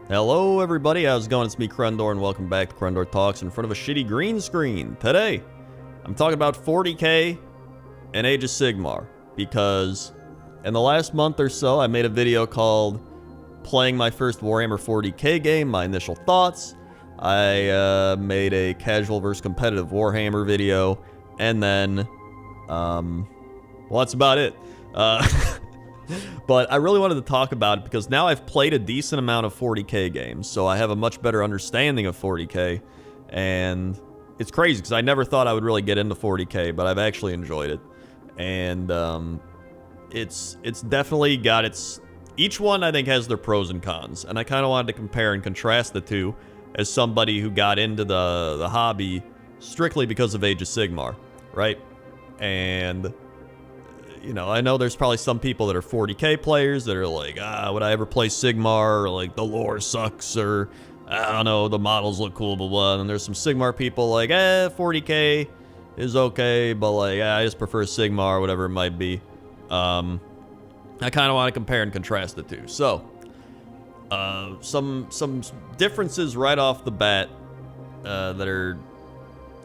Hello everybody, how's it going? It's me, Crendor, and welcome back to Crendor Talks in front of a shitty green screen. Today, I'm talking about 40k and Age of Sigmar, because in the last month or so, I made a video called Playing My First Warhammer 40k game, my initial thoughts. I made a casual versus competitive Warhammer video, and then, well, that's about it. But I really wanted to talk about it because now I've played a decent amount of 40k games, so I have a much better understanding of 40k, and it's crazy because I never thought I would really get into 40k, but I've actually enjoyed it, and it's definitely got its... Each one, I think, has their pros and cons, and I kind of wanted to compare and contrast the two as somebody who got into the hobby strictly because of Age of Sigmar, right? And... you know, I know there's probably some people that are 40k players that are like, would I ever play Sigmar? Or like, the lore sucks, or I don't know, the models look cool, blah, blah. And there's some Sigmar people like, 40k is okay, but like, I just prefer Sigmar, whatever it might be. I kind of want to compare and contrast the two. So, some differences right off the bat that are,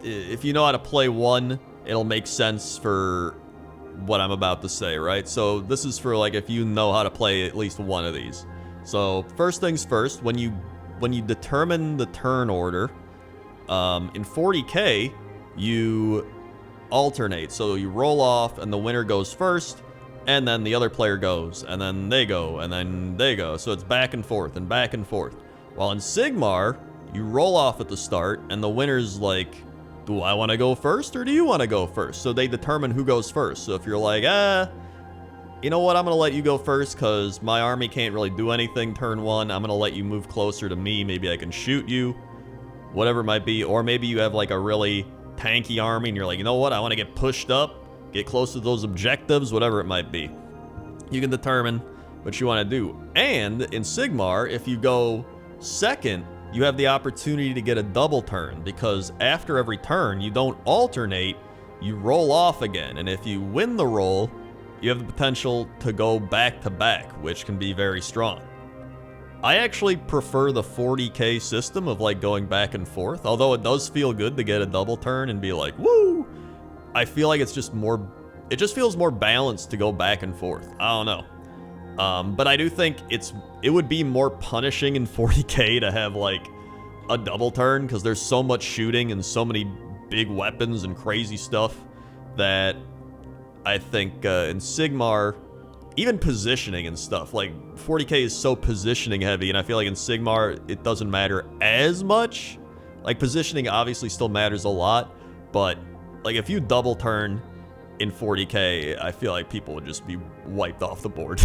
if you know how to play one, it'll make sense for what I'm about to say, right? So this is for like if you know how to play at least one of these. So first things first, when you determine the turn order, in 40k you alternate. So you roll off and the winner goes first, and then the other player goes, and then they go, and then they go. So it's back and forth and back and forth. While in Sigmar, you roll off at the start and the winner's like, do I want to go first or do you want to go first? So they determine who goes first. So if you're like, you know what, I'm going to let you go first because my army can't really do anything turn one. I'm going to let you move closer to me. Maybe I can shoot you, whatever it might be. Or maybe you have like a really tanky army and you're like, you know what, I want to get pushed up, get close to those objectives, whatever it might be. You can determine what you want to do. And in Sigmar, if you go second, you have the opportunity to get a double turn, because after every turn, you don't alternate, you roll off again. And if you win the roll, you have the potential to go back to back, which can be very strong. I actually prefer the 40k system of like going back and forth, although it does feel good to get a double turn and be like, woo! I feel like it's just more, it just feels more balanced to go back and forth. I don't know. But I do think it would be more punishing in 40k to have like a double turn, because there's so much shooting and so many big weapons and crazy stuff that I think in Sigmar, even positioning and stuff, like 40k is so positioning heavy, and I feel like in Sigmar it doesn't matter as much. Like positioning obviously still matters a lot, but like if you double turn in 40k, I feel like people would just be wiped off the board.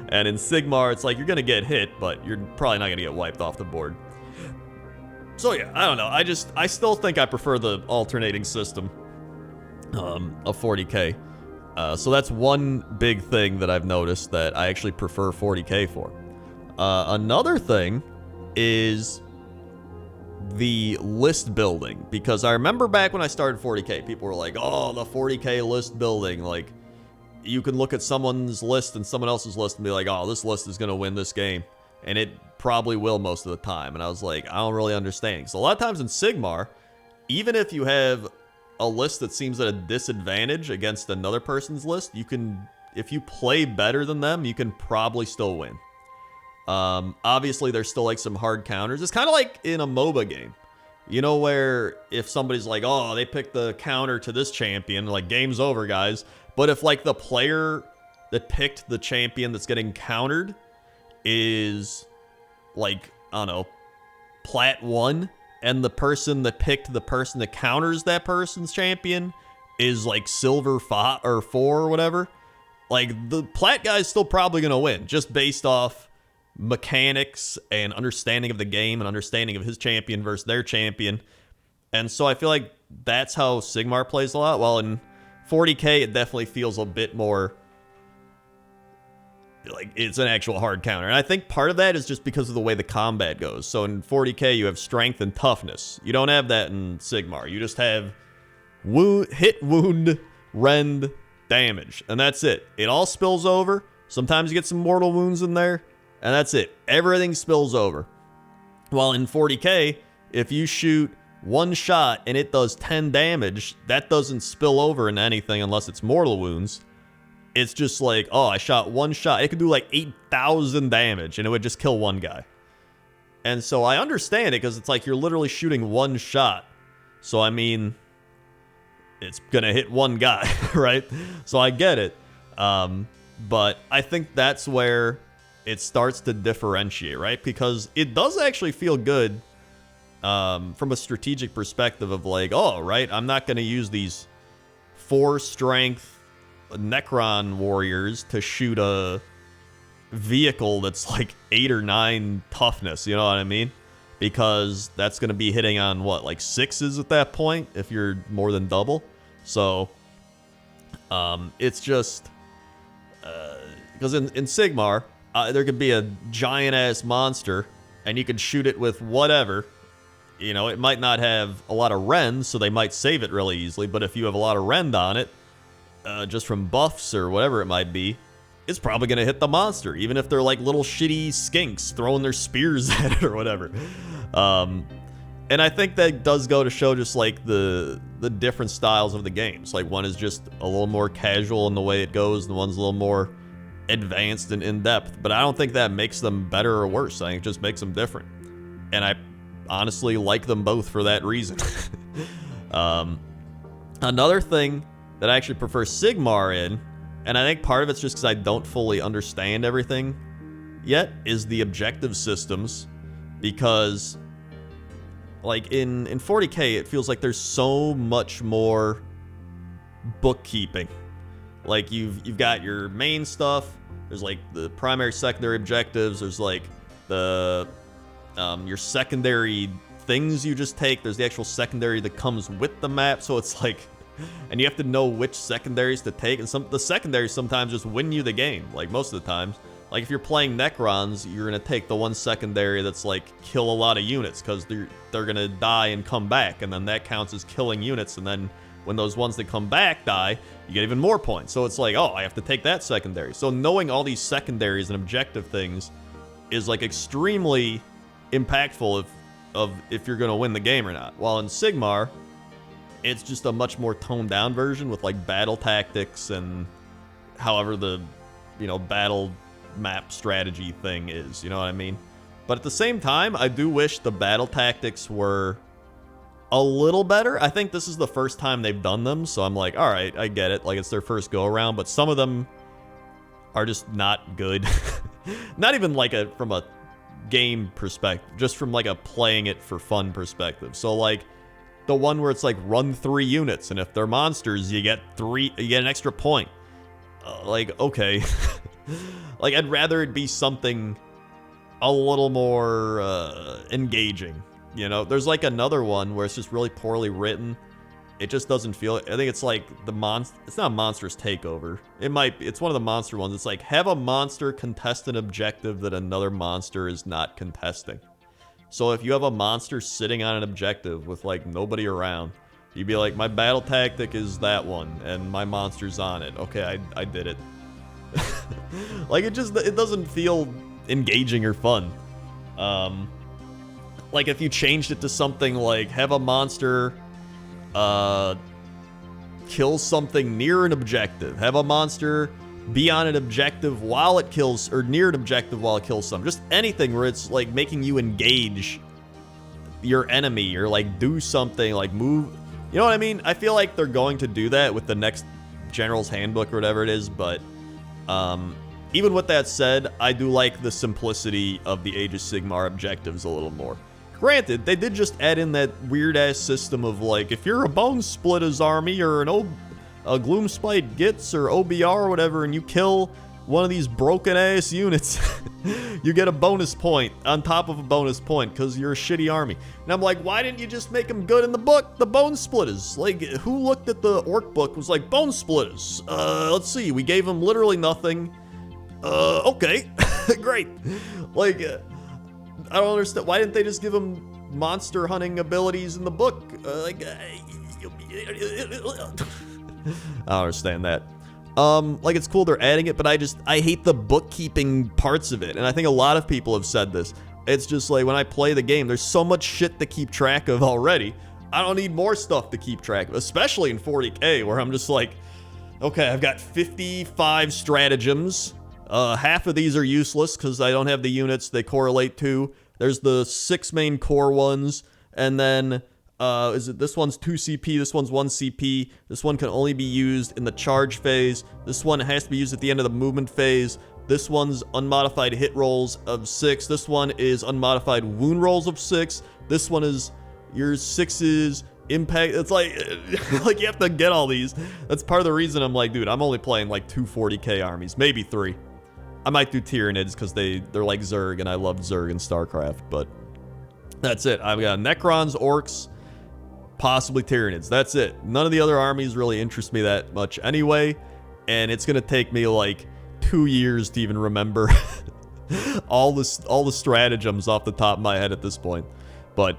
And in Sigmar, it's like you're gonna get hit, but you're probably not gonna get wiped off the board. So yeah, I don't know. I still think I prefer the alternating system of 40k. So that's one big thing that I've noticed that I actually prefer 40k for. Another thing is the list building, because I remember back when I started 40k, people were like, oh, the 40k list building, like, you can look at someone's list and someone else's list and be like, oh, this list is going to win this game. And it probably will most of the time. And I was like, I don't really understand. So a lot of times in Sigmar, even if you have a list that seems at a disadvantage against another person's list, you can, if you play better than them, you can probably still win. Obviously, there's still like some hard counters. It's kind of like in a MOBA game. You know, where if somebody's like, oh, they picked the counter to this champion, like, game's over, guys. But if, like, the player that picked the champion that's getting countered is, like, I don't know, Plat 1, and the person that picked the person that counters that person's champion is, like, Silver 5 or 4 or whatever, like, the Plat guy's still probably going to win, just based off mechanics and understanding of the game and understanding of his champion versus their champion. And so I feel like that's how Sigmar plays a lot. While in 40k, it definitely feels a bit more like it's an actual hard counter. And I think part of that is just because of the way the combat goes. So in 40k, you have strength and toughness. You don't have that in Sigmar. You just have hit, wound, rend, damage. And that's it. It all spills over. Sometimes you get some mortal wounds in there. And that's it. Everything spills over. While in 40k, if you shoot one shot and it does 10 damage, that doesn't spill over into anything unless it's mortal wounds. It's just like, oh, I shot one shot. It could do like 8,000 damage and it would just kill one guy. And so I understand it because it's like you're literally shooting one shot. So, I mean, it's going to hit one guy, right? So I get it. But I think that's where it starts to differentiate, right? Because it does actually feel good from a strategic perspective of like, oh, right, I'm not going to use these 4 strength Necron warriors to shoot a vehicle that's like 8 or 9 toughness, you know what I mean? Because that's going to be hitting on what, like 6s at that point if you're more than double. So it's just because in Sigmar there could be a giant ass monster and you could shoot it with whatever. You know, it might not have a lot of rend, so they might save it really easily, but if you have a lot of rend on it, just from buffs or whatever it might be, it's probably going to hit the monster, even if they're like little shitty skinks throwing their spears at it or whatever. And I think that does go to show just like the different styles of the games. Like one is just a little more casual in the way it goes, and one's a little more advanced and in-depth. But I don't think that makes them better or worse. I think it just makes them different. And I honestly like them both for that reason. Another thing that I actually prefer Sigmar in, and I think part of it's just because I don't fully understand everything yet, is the objective systems. Because like in 40k, it feels like there's so much more bookkeeping. Like you've got your main stuff, there's like the primary, secondary objectives, there's like the your secondary things you just take, there's the actual secondary that comes with the map, so it's like, and you have to know which secondaries to take, and the secondaries sometimes just win you the game, like most of the times. Like if you're playing Necrons, you're gonna take the one secondary that's like kill a lot of units, because they're gonna die and come back, and then that counts as killing units, and then when those ones that come back die, you get even more points. So it's like, oh, I have to take that secondary. So knowing all these secondaries and objective things is like extremely impactful if you're gonna win the game or not. While in Sigmar, it's just a much more toned down version with like battle tactics and however the, you know, battle map strategy thing is, you know what I mean? But at the same time, I do wish the battle tactics were a little better. I think this is the first time they've done them, so I'm like, all right, I get it. Like, it's their first go around, but some of them are just not good. Not even like from a game perspective, just from like a playing it for fun perspective. So like the one where it's like run 3 units, and if they're monsters, you get an extra point. Like, okay. Like, I'd rather it be something a little more engaging. You know, there's like another one where it's just really poorly written. It just doesn't feel. I think it's like it's not Monsters Takeover. It's one of the monster ones. It's like, have a monster contest an objective that another monster is not contesting. So if you have a monster sitting on an objective with like nobody around, you'd be like, my battle tactic is that one, and my monster's on it. Okay, I did it. Like, it doesn't feel engaging or fun. Like if you changed it to something like have a monster kill something near an objective, have a monster be on an objective while it kills, or near an objective while it kills something, just anything where it's like making you engage your enemy or like do something, like move, you know what I mean? I feel like they're going to do that with the next General's Handbook or whatever it is, but even with that said, I do like the simplicity of the Age of Sigmar objectives a little more. Granted, they did just add in that weird-ass system of, like, if you're a Bone Splitter's army or a Gloomspite Gits or OBR or whatever, and you kill one of these broken-ass units, you get a bonus point on top of a bonus point because you're a shitty army. And I'm like, why didn't you just make them good in the book, the Bone Splitters? Like, who looked at the Orc book was like, Bone Splitters? Let's see, we gave them literally nothing. Okay, great. Like, I don't understand. Why didn't they just give him monster hunting abilities in the book? I don't understand that. Like, it's cool they're adding it, but I hate the bookkeeping parts of it. And I think a lot of people have said this. It's just like, when I play the game, there's so much shit to keep track of already. I don't need more stuff to keep track of, especially in 40k, where I'm just like, okay, I've got 55 stratagems. Half of these are useless because I don't have the units they correlate to. There's the 6 main core ones, and then this one's 2 CP, this one's 1 CP. This one can only be used in the charge phase. This one has to be used at the end of the movement phase. This one's unmodified hit rolls of 6. This one is unmodified wound rolls of 6. This one is your 6's impact. It's like, like you have to get all these. That's part of the reason I'm like, dude, I'm only playing like 2 40k armies, maybe 3. I might do Tyranids because they're like Zerg, and I love Zerg in StarCraft, but that's it. I've got Necrons, Orcs, possibly Tyranids. That's it. None of the other armies really interest me that much anyway, and it's gonna take me like 2 years to even remember all the stratagems off the top of my head at this point. But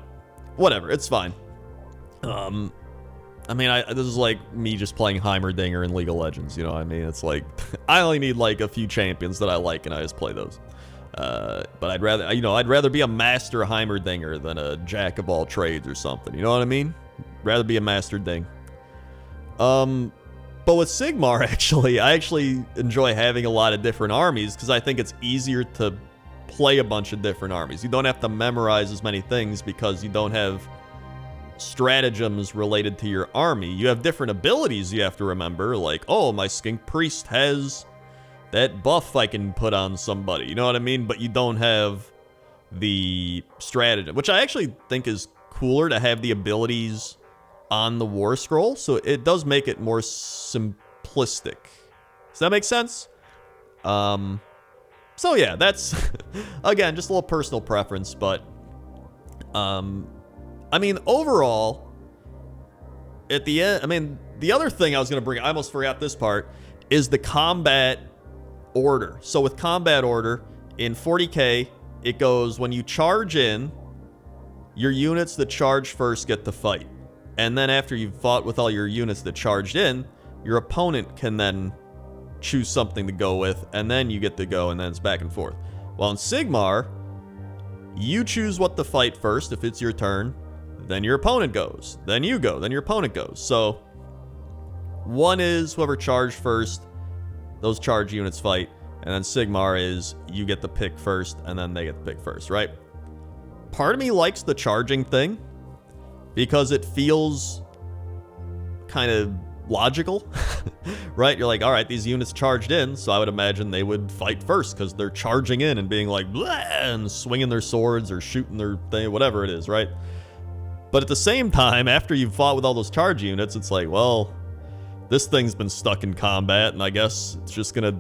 whatever, it's fine. I mean, this is like me just playing Heimerdinger in League of Legends, you know what I mean? It's like, I only need like a few champions that I like, and I just play those. But I'd rather be a master Heimerdinger than a jack of all trades or something, you know what I mean? Rather be a master ding. But with Sigmar, I actually enjoy having a lot of different armies, because I think it's easier to play a bunch of different armies. You don't have to memorize as many things because you don't have stratagems related to your army. You have different abilities you have to remember, like, oh, my skink priest has that buff I can put on somebody, you know what I mean? But you don't have the stratagem, which I actually think is cooler to have the abilities on the war scroll, so it does make it more simplistic. Does that make sense? So yeah, that's again just a little personal preference, but I mean, overall, at the end, I mean, the other thing I was going to bring, I almost forgot this part, is the combat order. So with combat order, in 40k, it goes, when you charge in, your units that charge first get to fight. And then after you've fought with all your units that charged in, your opponent can then choose something to go with, and then you get to go, and then it's back and forth. While in Sigmar, you choose what to fight first if it's your turn, then your opponent goes, then you go, then your opponent goes. So one is whoever charged first, those charge units fight, and then Sigmar is you get to pick first, and then they get to pick first, right? Part of me likes the charging thing because it feels kind of logical, right? You're like, all right, these units charged in, so I would imagine they would fight first because they're charging in and being like, blah, and swinging their swords or shooting their thing, whatever it is, right? But at the same time, after you've fought with all those charge units, it's like, well, this thing's been stuck in combat, and I guess it's just gonna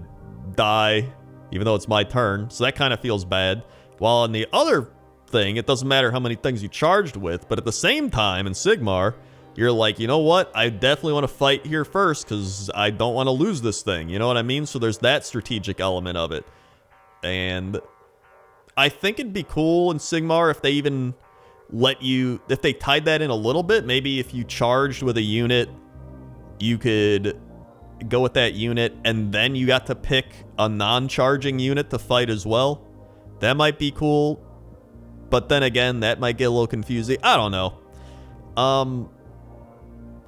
die, even though it's my turn. So that kind of feels bad. While on the other thing, it doesn't matter how many things you charged with, but at the same time, in Sigmar, you're like, you know what? I definitely want to fight here first, because I don't want to lose this thing. You know what I mean? So there's that strategic element of it. And I think it'd be cool in Sigmar if they even let you, if they tied that in a little bit. Maybe if you charged with a unit, you could go with that unit, and then you got to pick a non-charging unit to fight as well. That might be cool, but then again, that might get a little confusing. I don't know.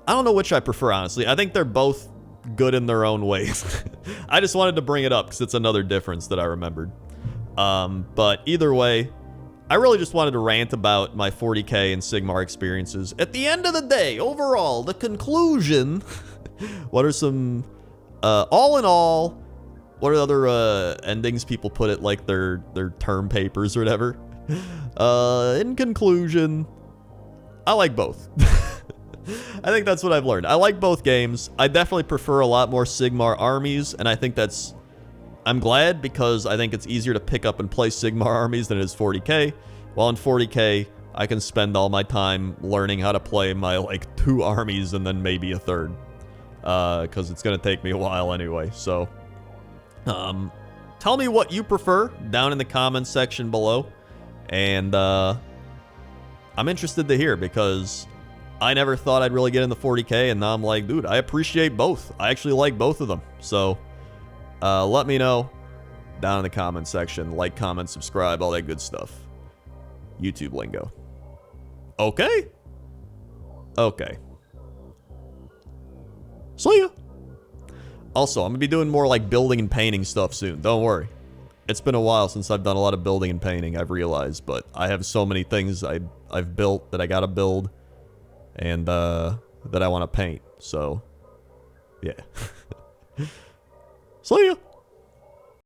I don't know which I prefer, honestly. I think they're both good in their own ways. I just wanted to bring it up because it's another difference that I remembered. But either way, I really just wanted to rant about my 40k and Sigmar experiences. At the end of the day, overall, the conclusion, what are some, all in all, what are other endings people put it, like their term papers or whatever? In conclusion, I like both. I think that's what I've learned. I like both games. I definitely prefer a lot more Sigmar armies, and I think that's, I'm glad, because I think it's easier to pick up and play Sigmar armies than it is 40k. While in 40k, I can spend all my time learning how to play my, like, 2 armies and then maybe a third. Because it's going to take me a while anyway, so. Tell me what you prefer down in the comments section below. And, I'm interested to hear, because I never thought I'd really get into 40k, and now I'm like, dude, I appreciate both. I actually like both of them. So, let me know down in the comment section. Like, comment, subscribe, all that good stuff. YouTube lingo. Okay? Okay. See ya! Also, I'm gonna be doing more like building and painting stuff soon. Don't worry. It's been a while since I've done a lot of building and painting, I've realized, but I have so many things I've built that I gotta build and that I want to paint. So, yeah. See ya!